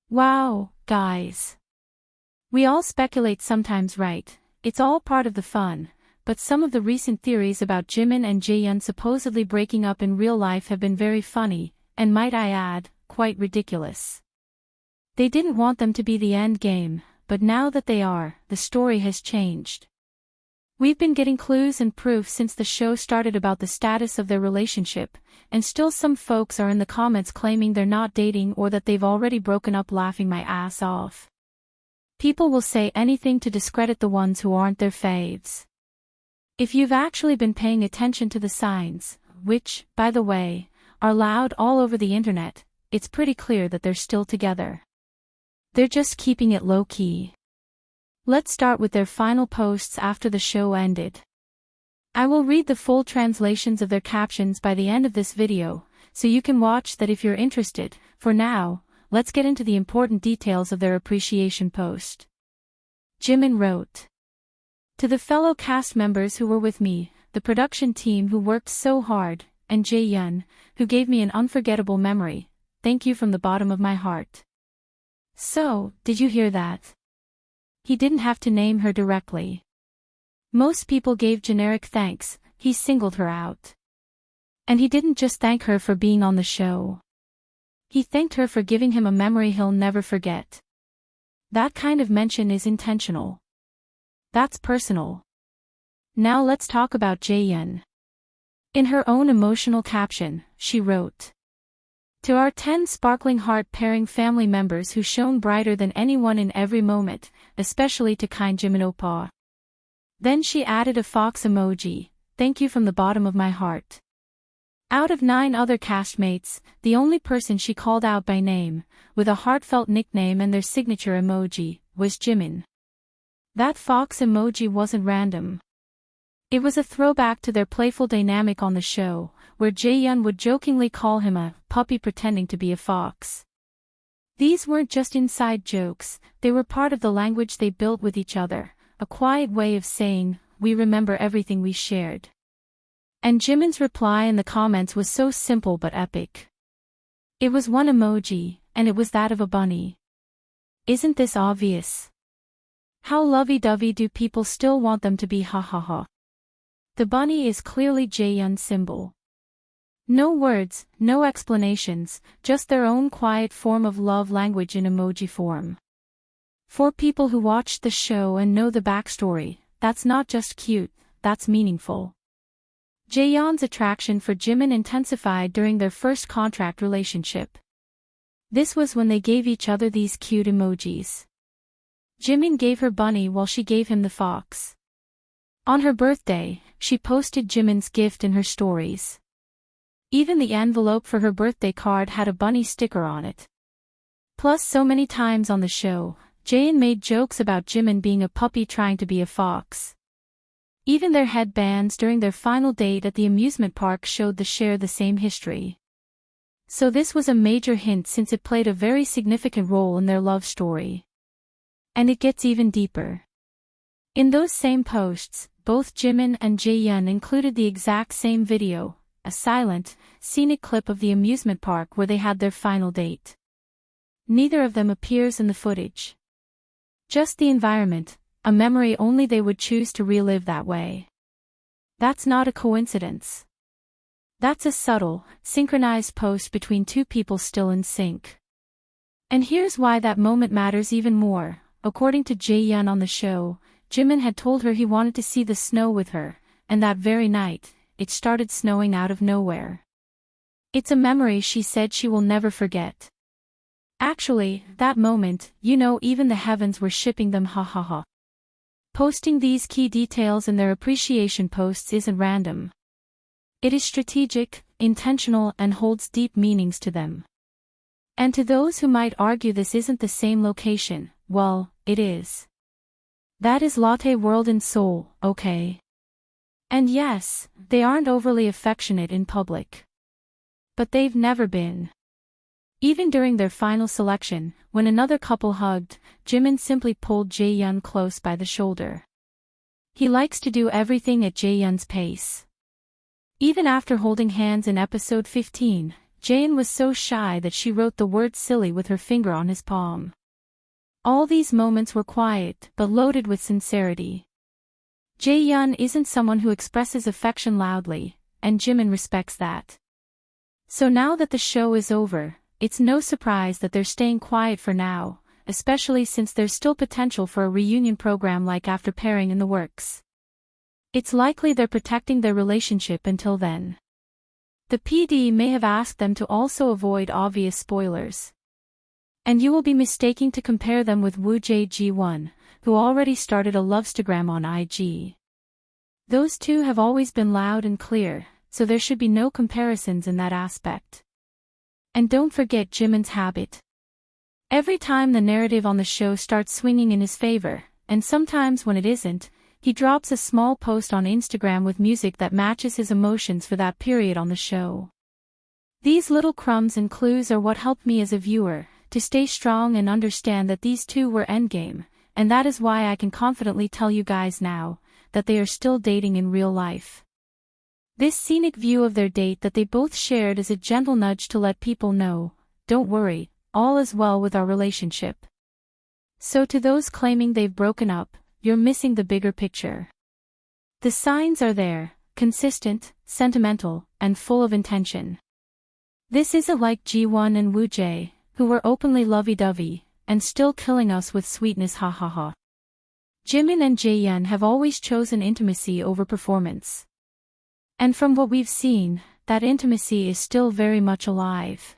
Wow, guys. We all speculate sometimes, right? It's all part of the fun, but some of the recent theories about Jimin and JaeYeon supposedly breaking up in real life have been very funny, and might I add, quite ridiculous. They didn't want them to be the end game, but now that they are, the story has changed. We've been getting clues and proof since the show started about the status of their relationship, and still some folks are in the comments claiming they're not dating or that they've already broken up, laughing my ass off. People will say anything to discredit the ones who aren't their faves. If you've actually been paying attention to the signs, which, by the way, are loud all over the internet, it's pretty clear that they're still together. They're just keeping it low-key. Let's start with their final posts after the show ended. I will read the full translations of their captions by the end of this video, so you can watch that if you're interested. For now, let's get into the important details of their appreciation post. Jimin wrote, "To the fellow cast members who were with me, the production team who worked so hard, and JaeYeon, who gave me an unforgettable memory, thank you from the bottom of my heart." So, did you hear that? He didn't have to name her directly. Most people gave generic thanks, he singled her out. And he didn't just thank her for being on the show. He thanked her for giving him a memory he'll never forget. That kind of mention is intentional. That's personal. Now let's talk about JaeYeon. In her own emotional caption, she wrote, "To our 10 sparkling heart-pairing family members who shone brighter than anyone in every moment, especially to kind Jimin Oppa." Then she added a fox emoji, "Thank you from the bottom of my heart." Out of 9 other castmates, the only person she called out by name, with a heartfelt nickname and their signature emoji, was Jimin. That fox emoji wasn't random. It was a throwback to their playful dynamic on the show, where JaeYeon would jokingly call him a puppy pretending to be a fox. These weren't just inside jokes, they were part of the language they built with each other, a quiet way of saying, "We remember everything we shared." And Jimin's reply in the comments was so simple but epic. It was one emoji, and it was that of a bunny. Isn't this obvious? How lovey-dovey do people still want them to be, ha ha ha. The bunny is clearly JaeYeon's symbol. No words, no explanations, just their own quiet form of love language in emoji form. For people who watched the show and know the backstory, that's not just cute, that's meaningful. JaeYeon's attraction for Jimin intensified during their first contract relationship. This was when they gave each other these cute emojis. Jimin gave her bunny while she gave him the fox. On her birthday, she posted Jimin's gift in her stories. Even the envelope for her birthday card had a bunny sticker on it. Plus, so many times on the show, JaeYeon made jokes about Jimin being a puppy trying to be a fox. Even their headbands during their final date at the amusement park showed share the same history. So this was a major hint since it played a very significant role in their love story. And it gets even deeper. In those same posts, both Jimin and JaeYeon included the exact same video, a silent, scenic clip of the amusement park where they had their final date. Neither of them appears in the footage. Just the environment, a memory only they would choose to relive that way. That's not a coincidence. That's a subtle, synchronized post between two people still in sync. And here's why that moment matters even more. According to JaeYeon on the show, Jimin had told her he wanted to see the snow with her, and that very night, it started snowing out of nowhere. It's a memory she said she will never forget. Actually, that moment, even the heavens were shipping them, ha ha ha. Posting these key details in their appreciation posts isn't random. It is strategic, intentional, and holds deep meanings to them. And to those who might argue this isn't the same location, well, it is. That is Lotte World in Seoul, okay? And yes, they aren't overly affectionate in public. But they've never been. Even during their final selection, when another couple hugged, Jimin simply pulled JaeYeon close by the shoulder. He likes to do everything at JaeYeon's pace. Even after holding hands in episode 15, JeYeon was so shy that she wrote the word silly with her finger on his palm. All these moments were quiet, but loaded with sincerity. JeYeon isn't someone who expresses affection loudly, and Jimin respects that. So now that the show is over, it's no surprise that they're staying quiet for now, especially since there's still potential for a reunion program like After Pairing in the works. It's likely they're protecting their relationship until then. The PD may have asked them to also avoid obvious spoilers. And you will be mistaken to compare them with Woo Jae-ji-won, who already started a Lovestagram on IG. Those two have always been loud and clear, so there should be no comparisons in that aspect. And don't forget Jimin's habit. Every time the narrative on the show starts swinging in his favor, and sometimes when it isn't, he drops a small post on Instagram with music that matches his emotions for that period on the show. These little crumbs and clues are what helped me as a viewer to stay strong and understand that these two were endgame, and that is why I can confidently tell you guys now that they are still dating in real life. This scenic view of their date that they both shared is a gentle nudge to let people know, don't worry, all is well with our relationship. So to those claiming they've broken up, you're missing the bigger picture. The signs are there, consistent, sentimental, and full of intention. This isn't like Ji-won and Woo Jae, who were openly lovey-dovey, and still killing us with sweetness ha ha ha. Jimin and JaeYeon have always chosen intimacy over performance. And from what we've seen, that intimacy is still very much alive.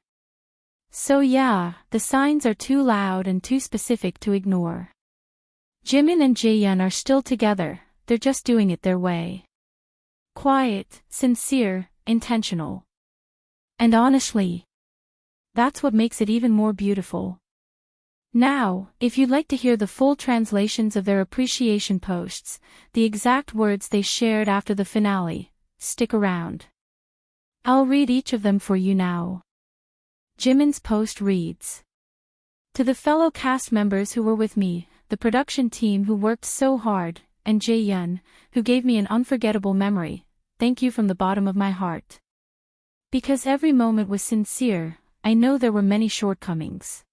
So yeah, the signs are too loud and too specific to ignore. Jimin and JaeYeon are still together, they're just doing it their way. Quiet, sincere, intentional. And honestly, that's what makes it even more beautiful. Now, if you'd like to hear the full translations of their appreciation posts, the exact words they shared after the finale, stick around. I'll read each of them for you now. Jimin's post reads: To the fellow cast members who were with me, the production team who worked so hard, and JeYeon, who gave me an unforgettable memory, thank you from the bottom of my heart. Because every moment was sincere, I know there were many shortcomings.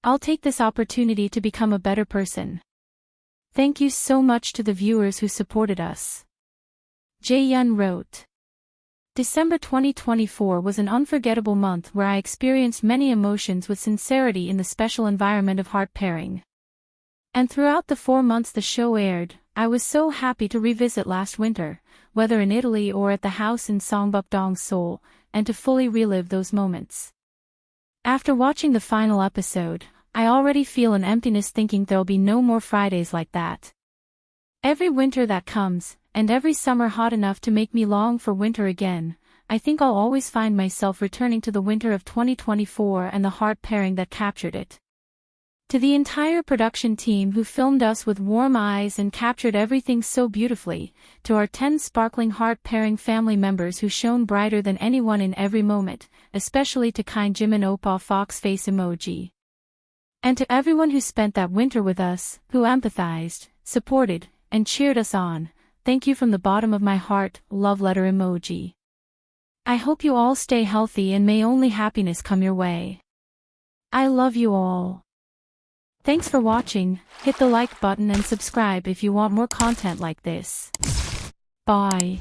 I'll take this opportunity to become a better person. Thank you so much to the viewers who supported us. JeYeon wrote. December 2024 was an unforgettable month where I experienced many emotions with sincerity in the special environment of heart pairing. And throughout the 4 months the show aired, I was so happy to revisit last winter, whether in Italy or at the house in Songbukdong, Seoul, and to fully relive those moments. After watching the final episode, I already feel an emptiness thinking there'll be no more Fridays like that. Every winter that comes, and every summer hot enough to make me long for winter again, I think I'll always find myself returning to the winter of 2024 and the heart pairing that captured it. To the entire production team who filmed us with warm eyes and captured everything so beautifully, to our 10 sparkling heart-pairing family members who shone brighter than anyone in every moment, especially to kind Jimin Oppa fox face emoji. And to everyone who spent that winter with us, who empathized, supported, and cheered us on, thank you from the bottom of my heart, love letter emoji. I hope you all stay healthy and may only happiness come your way. I love you all. Thanks for watching, hit the like button and subscribe if you want more content like this. Bye.